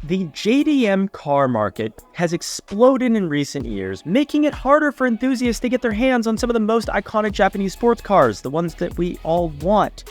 The JDM car market has exploded in recent years, making it harder for enthusiasts to get their hands on some of the most iconic Japanese sports cars, the ones that we all want.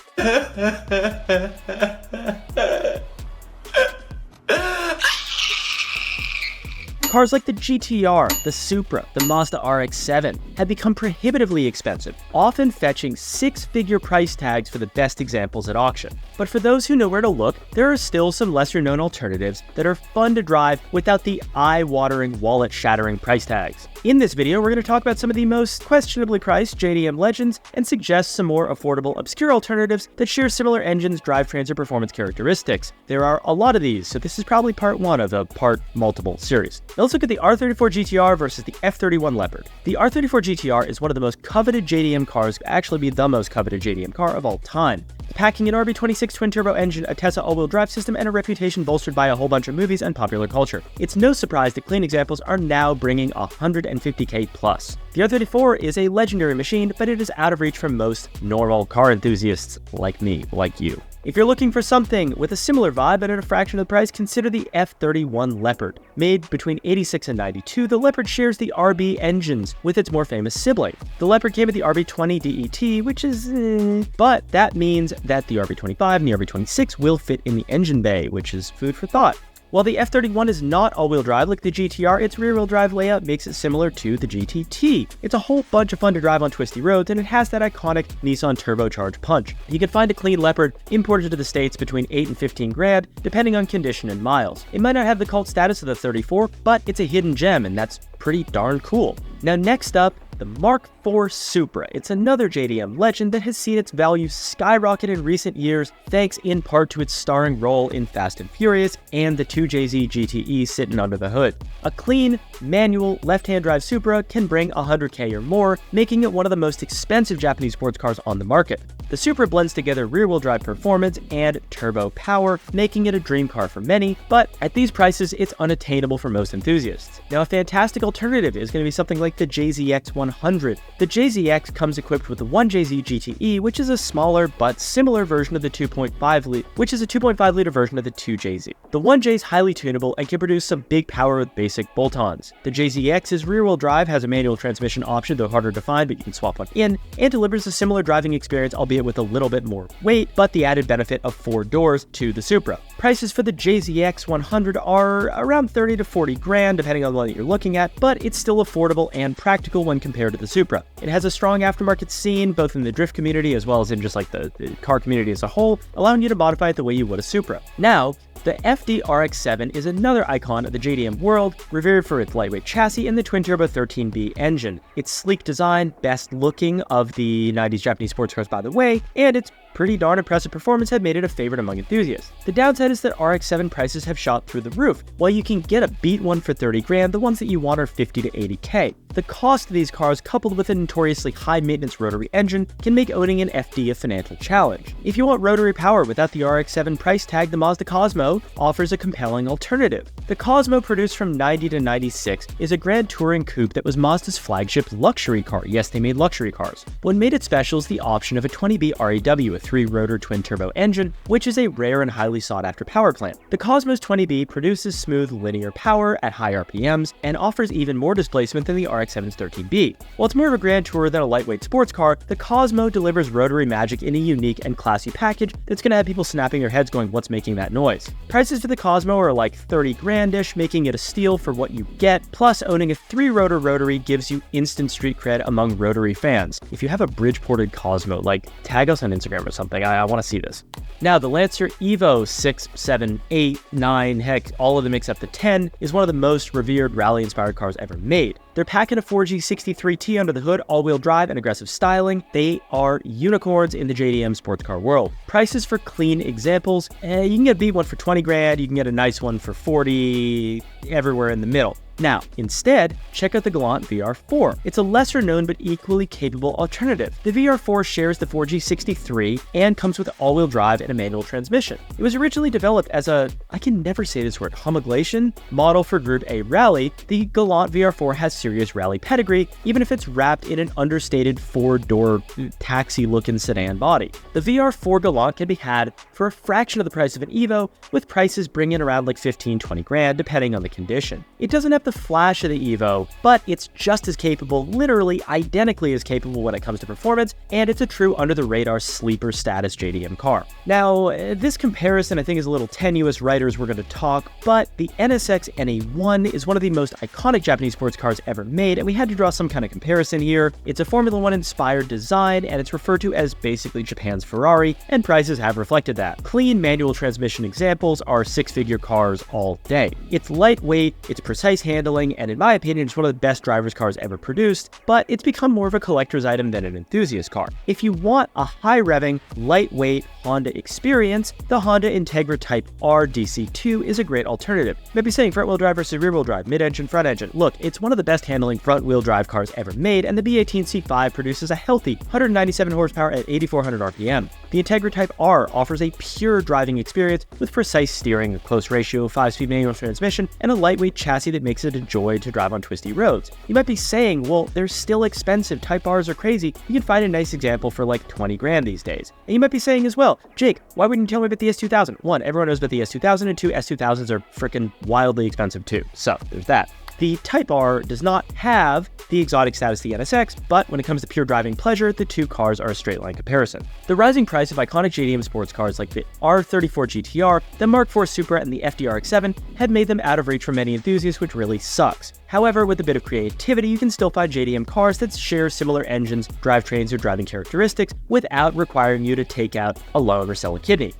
Cars like the GT-R, the Supra, the Mazda RX-7 have become prohibitively expensive, often fetching six-figure price tags for the best examples at auction. But for those who know where to look, there are still some lesser-known alternatives that are fun to drive without the eye-watering, wallet-shattering price tags. In this video, we're going to talk about some of the most questionably priced JDM legends and suggest some more affordable, obscure alternatives that share similar engines, drivetrains, or performance characteristics. There are a lot of these, so this is probably part one of a part multiple series. Now let's look at the R34 GT-R versus the F31 Leopard. The R34 GT-R is one of the most coveted JDM cars, actually be the most coveted JDM car of all time. Packing an RB26 twin-turbo engine, a Tesla all-wheel drive system, and a reputation bolstered by a whole bunch of movies and popular culture. It's no surprise that clean examples are now bringing $150K plus. The R34 is a legendary machine, but it is out of reach for most normal car enthusiasts like me, like you. If you're looking for something with a similar vibe but at a fraction of the price, consider the F31 Leopard. Made between '86 and '92, the Leopard shares the RB engines with its more famous sibling. The Leopard came with the RB20 DET, which is but that means that the RB25 and the RB26 will fit in the engine bay, which is food for thought. While the F31 is not all-wheel drive like the GT-R, its rear-wheel drive layout makes it similar to the GTT. It's a whole bunch of fun to drive on twisty roads, and it has that iconic Nissan turbocharged punch. You can find a clean Leopard imported to the States between $8 and $15 grand, depending on condition and miles. It might not have the cult status of the 34, but it's a hidden gem, and that's pretty darn cool. Now next up, the Mark IV Supra. It's another JDM legend that has seen its value skyrocket in recent years, thanks in part to its starring role in Fast and Furious and the 2JZ GTE sitting under the hood. A clean, manual, left-hand drive Supra can bring $100K or more, making it one of the most expensive Japanese sports cars on the market. The Supra blends together rear-wheel drive performance and turbo power, making it a dream car for many, but at these prices, it's unattainable for most enthusiasts. Now, a fantastic alternative is going to be something like the JZX 100. The JZX comes equipped with the 1JZ GTE, which is a smaller but similar version of the 2.5 liter version of the 2JZ. The 1J is highly tunable and can produce some big power with basic bolt-ons. The JZX's rear-wheel drive has a manual transmission option, though harder to find, but you can swap one in, and delivers a similar driving experience, albeit with a little bit more weight, but the added benefit of 4 doors to the Supra. Prices for the JZX 100 are around 30 to 40 grand, depending on what you're looking at, but it's still affordable and practical when compared to the Supra. It has a strong aftermarket scene, both in the drift community as well as in just like the car community as a whole, allowing you to modify it the way you would a Supra. Now, the FD RX-7 is another icon of the JDM world, revered for its lightweight chassis and the twin-turbo 13B engine. Its sleek design, best looking of the 90s Japanese sports cars by the way, and its pretty darn impressive performance have made it a favorite among enthusiasts. The downside is that RX-7 prices have shot through the roof. While you can get a beat one for 30 grand, the ones that you want are 50 to 80K. The cost of these cars, coupled with a notoriously high-maintenance rotary engine, can make owning an FD a financial challenge. If you want rotary power without the RX-7 price tag, the Mazda COSMO offers a compelling alternative. The COSMO, produced from 90 to 96, is a Grand Touring coupe that was Mazda's flagship luxury car. Yes, they made luxury cars. What made it special is the option of a 20B REW, a 3-rotor twin-turbo engine, which is a rare and highly sought-after power plant. The Cosmo's 20B produces smooth linear power at high RPMs and offers even more displacement than the RX-7's 13B. While it's more of a grand tourer than a lightweight sports car, the Cosmo delivers rotary magic in a unique and classy package that's going to have people snapping their heads going, what's making that noise? Prices for the Cosmo are like 30 grand-ish, making it a steal for what you get, plus owning a 3-rotor rotary gives you instant street cred among rotary fans. If you have a bridge-ported Cosmo, like, tag us on Instagram or something. I want to see this. Now, the Lancer Evo 6, 7, 8, 9, heck, all of them except the 10, is one of the most revered rally-inspired cars ever made. They're packing a 4G63T under the hood, all-wheel drive, and aggressive styling. They are unicorns in the JDM sports car world. Prices for clean examples, you can get a beat one for 20 grand, you can get a nice one for 40, everywhere in the middle. Now, instead, check out the GALANT VR4. It's a lesser known but equally capable alternative. The VR4 shares the 4G63 and comes with all-wheel drive and a manual transmission. It was originally developed as a, I can never say this word, homologation model for Group A rally. The GALANT VR4 has serious rally pedigree, even if it's wrapped in an understated four-door taxi-looking sedan body. The VR4 GALANT can be had for a fraction of the price of an Evo, with prices bringing around like 15-20 grand depending on the condition. It doesn't have the flash of the Evo, but it's just as capable, literally identically as capable when it comes to performance, and it's a true under-the-radar sleeper status JDM car. Now, this comparison I think is a little tenuous, writers were going to talk, but the NSX NA1 is one of the most iconic Japanese sports cars ever made, and we had to draw some kind of comparison here. It's a Formula 1 inspired design, and it's referred to as basically Japan's Ferrari, and prices have reflected that. Clean manual transmission examples are six-figure cars all day. It's lightweight, it's precise handling, and in my opinion, it's one of the best driver's cars ever produced, but it's become more of a collector's item than an enthusiast car. If you want a high-revving, lightweight Honda experience, the Honda INTEGRA Type R DC2 is a great alternative. You might be saying front-wheel drive versus rear-wheel drive, mid-engine, front-engine. Look, it's one of the best handling front-wheel drive cars ever made, and the B18 C5 produces a healthy 197 horsepower at 8,400 RPM. The INTEGRA Type R offers a pure driving experience with precise steering, a close ratio, 5-speed manual transmission, and a lightweight chassis that makes it a joy to drive on twisty roads. You might be saying, well, they're still expensive, Type Rs are crazy. You can find a nice example for like 20 grand these days. And you might be saying as well, Jake, why wouldn't you tell me about the S2000? One, everyone knows about the S2000, and two, S2000s are freaking wildly expensive too. So there's that. The Type R does not have the exotic status of the NSX, but when it comes to pure driving pleasure, the two cars are a straight line comparison. The rising price of iconic JDM sports cars like the R34 GT-R, the Mark IV Supra, and the FD RX-7 have made them out of reach for many enthusiasts, which really sucks. However, with a bit of creativity, you can still find JDM cars that share similar engines, drivetrains, or driving characteristics without requiring you to take out a loan or sell a kidney.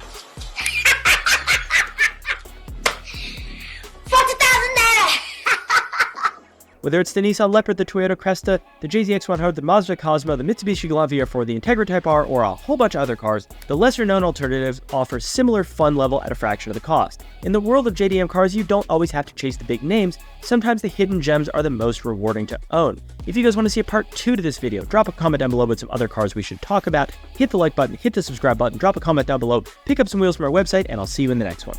Whether it's the Nissan Leopard, the Toyota Cresta, the JZX100, the Mazda COSMO, the Mitsubishi Galant VR4, the INTEGRA Type R, or a whole bunch of other cars, the lesser-known alternatives offer similar fun level at a fraction of the cost. In the world of JDM cars, you don't always have to chase the big names. Sometimes the hidden gems are the most rewarding to own. If you guys want to see a part 2 to this video, drop a comment down below with some other cars we should talk about. Hit the like button, hit the subscribe button, drop a comment down below, pick up some wheels from our website, and I'll see you in the next one.